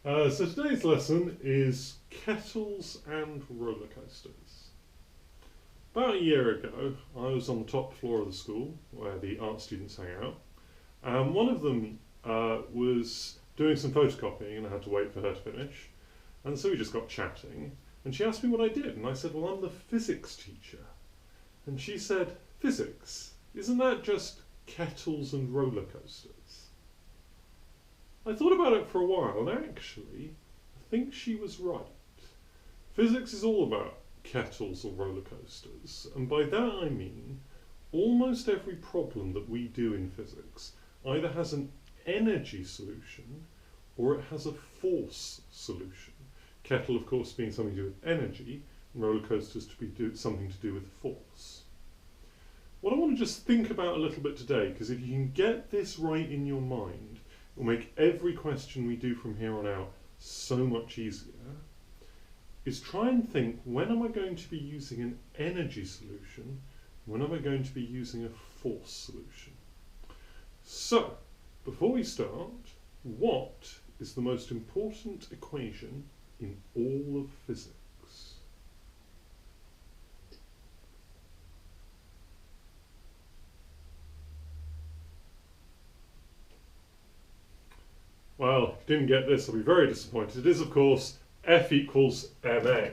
So today's lesson is kettles and roller coasters. About a year ago, I was on the top floor of the school where the art students hang out, and one of them was doing some photocopying and I had to wait for her to finish. And so we just got chatting, and she asked me what I did, and I said, well, I'm the physics teacher. And she said, physics? Isn't that just kettles and roller coasters? I thought about it for a while, and actually, I think she was right. Physics is all about kettles or roller coasters, and by that I mean almost every problem that we do in physics either has an energy solution or it has a force solution. Kettle, of course, being something to do with energy, and roller coasters to be something to do with force. What I want to just think about a little bit today, because if you can get this right in your mind, it will make every question we do from here on out so much easier, is try and think, when am I going to be using an energy solution? When am I going to be using a force solution? So, before we start, what is the most important equation in all of physics? Well, if you didn't get this, I'll be very disappointed. It is, of course, F equals ma.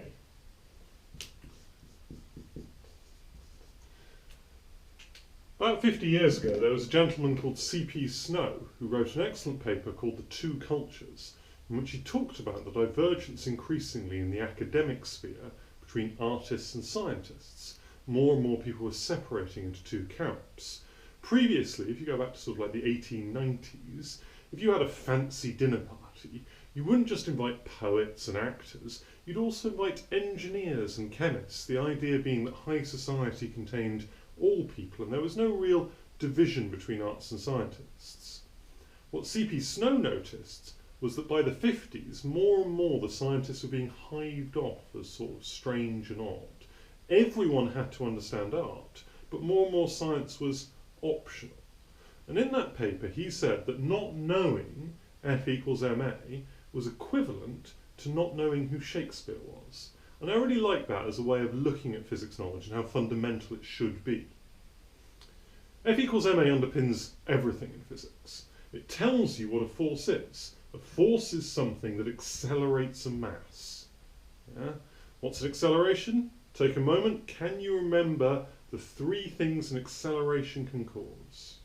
About 50 years ago, there was a gentleman called C.P. Snow who wrote an excellent paper called The Two Cultures, in which he talked about the divergence increasingly in the academic sphere between artists and scientists. More and more people were separating into two camps. Previously, if you go back to sort of like the 1890s, if you had a fancy dinner party, you wouldn't just invite poets and actors, you'd also invite engineers and chemists, the idea being that high society contained all people and there was no real division between arts and scientists. What C.P. Snow noticed was that by the 50s, more and more the scientists were being hived off as sort of strange and odd. Everyone had to understand art, but more and more science was optional. And in that paper, he said that not knowing F equals ma was equivalent to not knowing who Shakespeare was. And I really like that as a way of looking at physics knowledge and how fundamental it should be. F equals ma underpins everything in physics. It tells you what a force is. A force is something that accelerates a mass. Yeah? What's an acceleration? Take a moment. Can you remember the three things an acceleration can cause?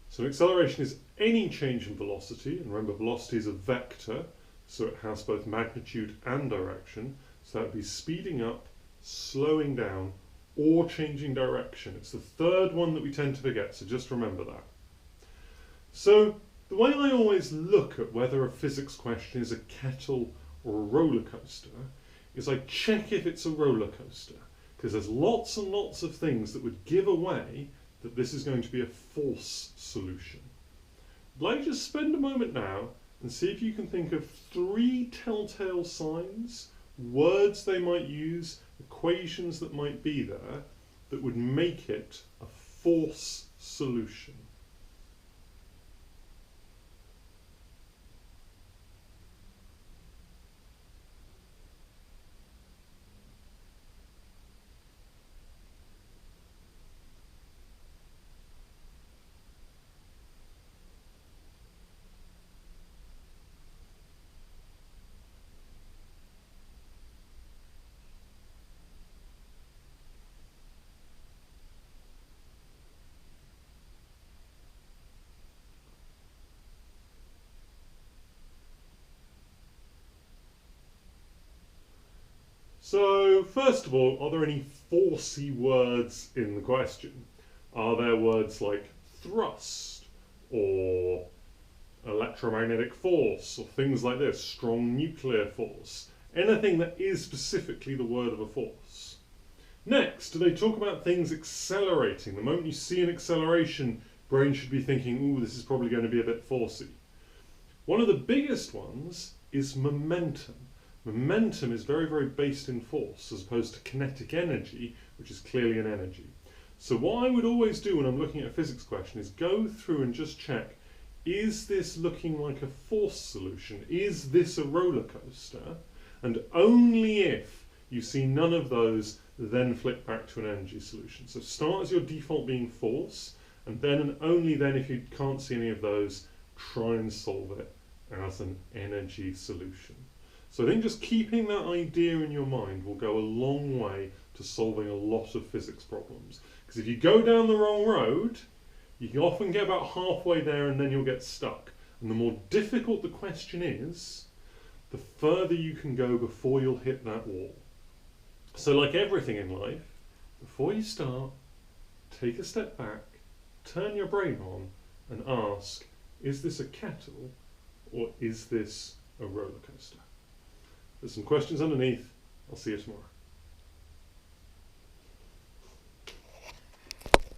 So an acceleration is any change in velocity, and remember velocity is a vector, so it has both magnitude and direction, so that would be speeding up, slowing down, or changing direction. It's the third one that we tend to forget, so just remember that. So the way I always look at whether a physics question is a kettle or a roller coaster is I check if it's a roller coaster, because there's lots and lots of things that would give away that this is going to be a force solution. I'd like to just spend a moment now and see if you can think of three telltale signs, words they might use, equations that might be there, that would make it a force solution. So, first of all, are there any forcey words in the question? Are there words like thrust, or electromagnetic force, or things like this, strong nuclear force? Anything that is specifically the word of a force. Next, do they talk about things accelerating? The moment you see an acceleration, brain should be thinking, ooh, this is probably going to be a bit forcey. One of the biggest ones is momentum. Momentum is very, very based in force as opposed to kinetic energy, which is clearly an energy. So what I would always do when I'm looking at a physics question is go through and just check, is this looking like a force solution? Is this a roller coaster? And only if you see none of those, then flick back to an energy solution. So start as your default being force, and then and only then, if you can't see any of those, try and solve it as an energy solution. So I think just keeping that idea in your mind will go a long way to solving a lot of physics problems. Because if you go down the wrong road, you can often get about halfway there and then you'll get stuck. And the more difficult the question is, the further you can go before you'll hit that wall. So like everything in life, before you start, take a step back, turn your brain on and ask, is this a kettle or is this a roller coaster? There's some questions underneath. I'll see you tomorrow.